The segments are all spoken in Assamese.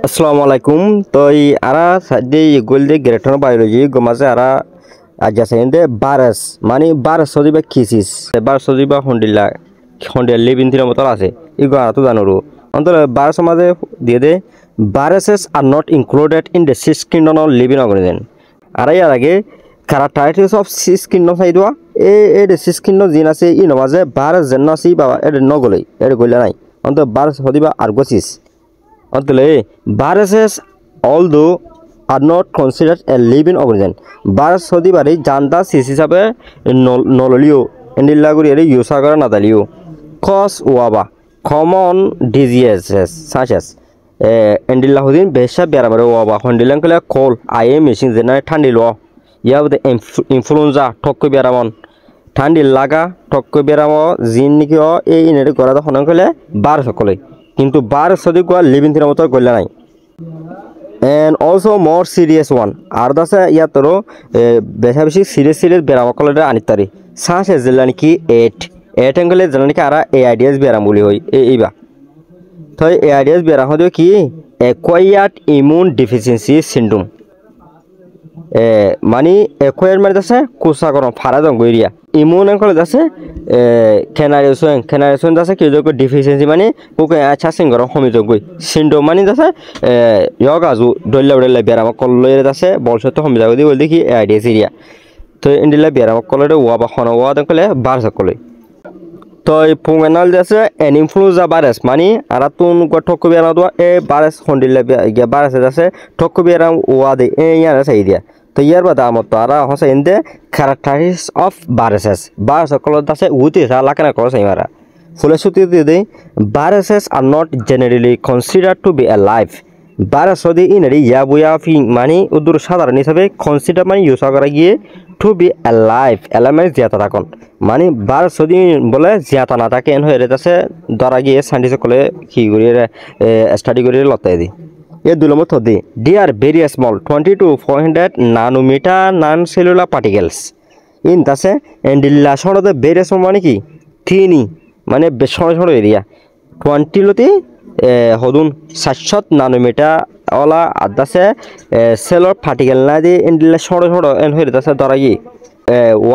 আসসালামু আলাইকুম তো আরা সাদে গোলদে গ্রেটন বায়োলজি গমাজে আরা আজাসেন্দে ভাইরাস মানে ভাইরাস সদিবা কিসিস ভাইরাস সদিবা হন্ডিলা লিভিং থির মত আছে ইগো আরা তো জানুরু অন্তর ভাইরাস মাঝে দিয়ে they viruses are not included in the six kingdom of living organism আর এর আগে characteristics of সিক্স কিংডম সাইদোয়া এ সিক্স কিংডম জিন আছে ই নমাজে ভাইরাস যেন আছে বাবা এর নগলই এর গইলা নাই অন্তর ভাইরাস সদিবা আর্গোসিস অন্তলে viruses although are not considered a living organism virus হতে পারে জানতা সিস হিসাবে নললিও এন্ডিলাগুরি এর ইউসা করা না দালিও cause ওয়াবা common diseases such as এন্ডিলা হদিন বেশা বেরামার ওয়াবা হন্ডিলাং কলে কোল আইএ মেশিন জেনা ঠান্ডি লো ইয়াবদে ইনফ্লুয়েঞ্জা ঠক্কই বেরামন ঠান্ডি লাগা ঠক্কই বেরামো জিন নিকিও এই ইনেরে গড়া দখন কলে ভাইরাস কলে কিন্তু ভাইরাস যদি কোয়া লিভিং থির মতো গইলা নাই and also more serious one আর দাসে ইয়াতরো বেশি সিরিয়াস বেরামকলরে আনিতারি সাস জেলানি কি এইট এঙ্গলে জেলানি কি আরা এইডিএস বেরাম বলি হই এইবা তো এইডিএস বেরাম হদিও কি অ্যাকোয়ায়ার্ড ইমিউন ডেফিসিয়েন্সি সিনড্রোম মানে অ্যাকোয়ায়ার্ড মানে দাসে কুসা করন ফারা দং গইরিয়া ইমিউন এঙ্গলে দাসে খেনারেশন দাসে কি যোগ ডেফিসিয়েন্সি মানে ওকে আচ্ছা সিঙ্গর হমিযোগ গই সিনড্রোম মানে দাসে ইয়গাজু দল্লা বেরাম কললে দাসে বলসত হমিযোগ দি বল দেখি আইডিএস এরিয়া তো ইন্ডিলা বেরাম কলরে ওয়াবা খন ওয়া দকলে ভাইরাস কলে তো পুমেনাল দাসে এন ইনফ্লুয়েঞ্জা ভাইরাস মানে আরা তুন গঠক বেরাম দোয়া এ ভাইরাস হন্ডিলা ভাইরাস দাসে ঠক বেরাম ওয়া দে এ ইয়ারা সাই দিয়া তো ইয়ার বাদা আমত আরা হসে ইনদে characteristics of viruses virus কল দাসে উতি লাকানা কল সাইমারা ফুলে সুতি দে viruses are not generally considered to be alive virus যদি ইনরি ইয়াবুয়া ফি মানে উদুর সাধারণ হিসাবে কনসিডার মানে ইউজ করা গিয়ে টু বি alive এলামেন্ট জিয়াতা থাকুন মানে virus যদি বলে জিয়াতা না থাকে এন হয়ে আছে ধরা গিয়ে সাইন্টিস্ট কলে কি করি স্টাডি করে লতাই দি ये দুই নম্বর থদি they are very small 20 to 400 nanometer non-cellular particles in দাসে এন্ডিলা সরদে very small মানে কি থিনি মানে বেশড় এরিয়া 20 লতি হদুন 700 নানোমিটার ওলা আদাসে সেলর পার্টিকেল না দি এন্ডিলা সরো এন হইরে দাসে ধরাই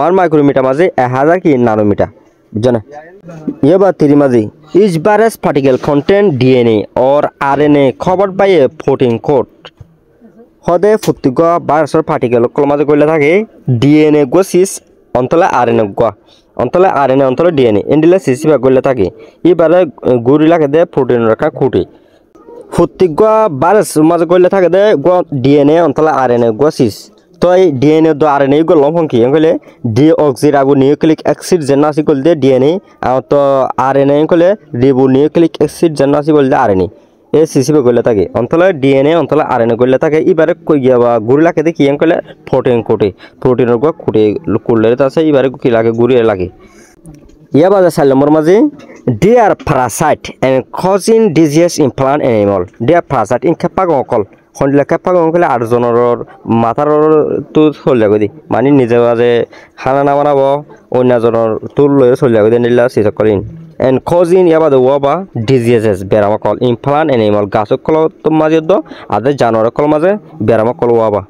1 মাইক্রোমিটার মাঝে 1000 কি নানোমিটার জানা ये बात तेरी मजी each virus particle contain DNA or RNA covered by a protein coat হদে ফুটিগা ভাইরাসের পার্টিকেল কল মাঝে কইলা থাকে DNA গোসিস অন্তলে RNA গা অন্তলে RNA অন্তলে DNA এন্ডিলা সিসিবা কইলা থাকে এবারে গুরিলাকে দে প্রোটিন রাখা খুঁটি ফুটিগা ভাইরাস মাঝে কইলা থাকে দে DNA অন্তলে RNA গোসিস তো এই ডিএনএ দো আরএনএ গো লম্ফং কি কইলে ডিঅক্সিরাবো নিউক্লিক অ্যাসিড জেনাসি কইল দে ডিএনএ আর তো আরএনএ কইলে রিবো নিউক্লিক অ্যাসিড জেনাসি কইল দে আরএনএ এ সিসিবে কইলে থাকে অন্তলে ডিএনএ অন্তলে আরএনএ কইলে থাকে ইবারে কই গিয়াবা গুরিলাকে দেখি কইলে প্রোটিন কোটে প্রোটিনের গো কোটে কুললে আছে ইবারে কি লাগে গুরি লাগে ইয়া বাজা 4 নম্বর মাঝে they are parasite and causing disease in plant animal they are parasite in খেপাগ অকল হন্ডিলা খেপাগ অকলে 8 জনের মাথার তো চলে যাবে দি মানে নিজে বাজে খানা না বানাবো অন্য জনের তুল লয়ে চলে যাবে দি নিলা সিজ করিন এন্ড কজিং ইয়া বাদে ওয়াবা ডিজিজেস বেরাম অকল ইন প্লান্ট এনিমাল গাছ অকল তো মাঝে দ আদে জানোয়ার অকল মাঝে বেরাম অকল ওয়াবা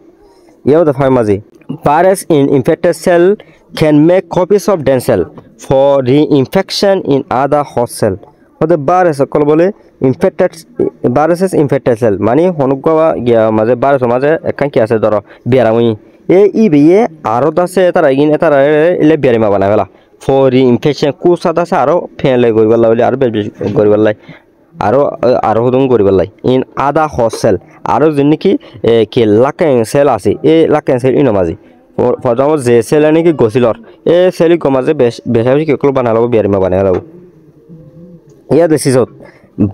ইয়া বাদে ফাই মাঝে virus in infected cell can make copies of dead cell for reinfection in other host cell হতে ভাইরাস কল বলে ইনফেক্টেড ভাইরাসেস ইনফেক্টেড সেল মানে হনুগা গিয়া মাঝে ভাইরাস মাঝে একখান কি আছে ধরো বেরামই ই বিয়ে আরো আছে তারা ইন তারা এলে বেরিমা বানায় ফেলা ফর রিইনফেকশন কুসাদ আছে আরো ফেলে গরিবার লাই আর বেশি গরিবার লাই আরো হদম গরিবার লাই ইন আদা হোস্ট সেল আরো যিনি কি লাকেন সেল আছে এই লাকেন সেল ইনো মাঝে ফর যে সেল নাকি গছিলর এ সেল গমাজে বেশি কেকল বানালো বেরিমা বানায় ফেলাবো ইয়া দেশিছত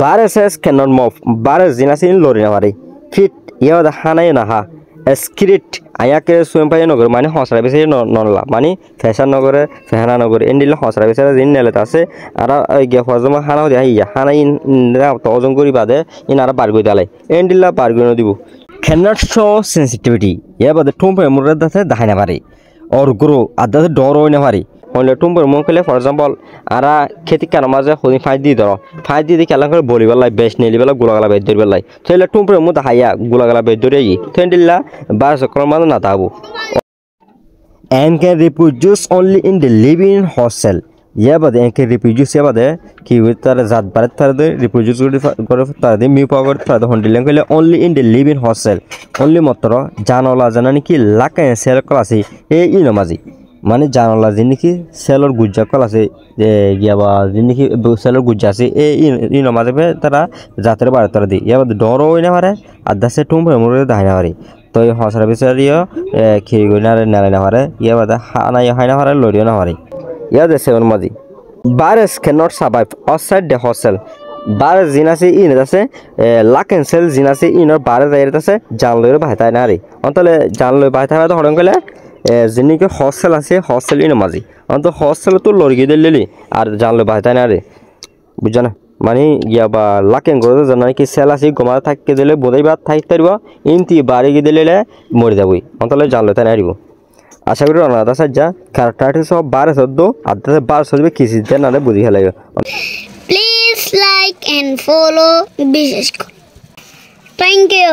viruses cannot move virus জিনাসিন লরিনা মারি ফিট ইয়া দা হানাই না হা স্ক্রিপ্ট আয়াকে সুয়েম পাই নগর মানে হসরা বেশি ননলা মানে ফ্যাশন নগরে ফেহানা নগরে এন্ডিলা হসরা বেশি জিন নেলেত আছে আর গিয়া ফজমা হানা দিয়া ইয়া হানাই তো ওজন করি বাদে ইন আর বারগই দালাই এন্ডিলা বারগই ন দিব cannot show sensitivity ইয়া বাদে ঠুম পে মুরে দাতে দাহাইনা পারি और ग्रो आदा डर होने हमारी হইলে টুম্বর মুখ কইলে ফর এক্সাম্পল আরা খেতি কার মাঝে হদি ফাই দি ধরো ফাই দি খেলা করে বলি বেলাই বেশ নেলি বেলা গোলাগালা বেদ ধরি বেলাই তাইলে টুম্বর মুখ হাইয়া গোলাগালা বেদ ধরে ই তেন্ডিল্লা বাস কলম মাঝে না তাবু and can reproduce only in the living hostel या बदे and can reproduce या बदे कि वो तार जात बारे तार दे reproduce करे तार दे म्यू पावर तार दे हंडिलें कइले only in the living hostel only मात्र जानला जानानि कि लाके सेल क्लासे ए इनमाजी माने जानला जिनि कि सेलर गुज्जा क्लासे जे याबा जिनि कि सेलर गुज्जा से ए इनमाजे पे तारा जातेर बारे तार दे या बदे डरो इना मारे आधा से टुम मोरे दाहिना मारे तो ये हौसला बिचारियो खिरगुनारे नाले ना मारे ये बता हाना ये हाना मारे लोरियो ना मारे याद है सेवन मजी Virus cannot survive outside the hostel virus जिनासे इन दसे लाकेन सेल जिनासे इन और virus जायर दसे जानलो बाहता ना रे अंतले जानलो बाहता है तो हरंग कले जिन्नी के hostel आसे hostel इन मजी अंतो hostel तो लोरगी दे लेली आर जानलो बाहता ना रे बुझना माने याबा लाकेन गरो जाना कि सेला से गमा थाके दिले बोदै बात थाइते तारिबो इनति बारे गे दिले मरि जाबई अंतले जानलो ता नारिबो आशा करी राना दा सज्जा कैरेक्टर सब 12 शब्द आधे 12 शब्द किसी दिन ना बुझी हेलायो प्लीज लाइक एंड फॉलो बिशेष थैंक यू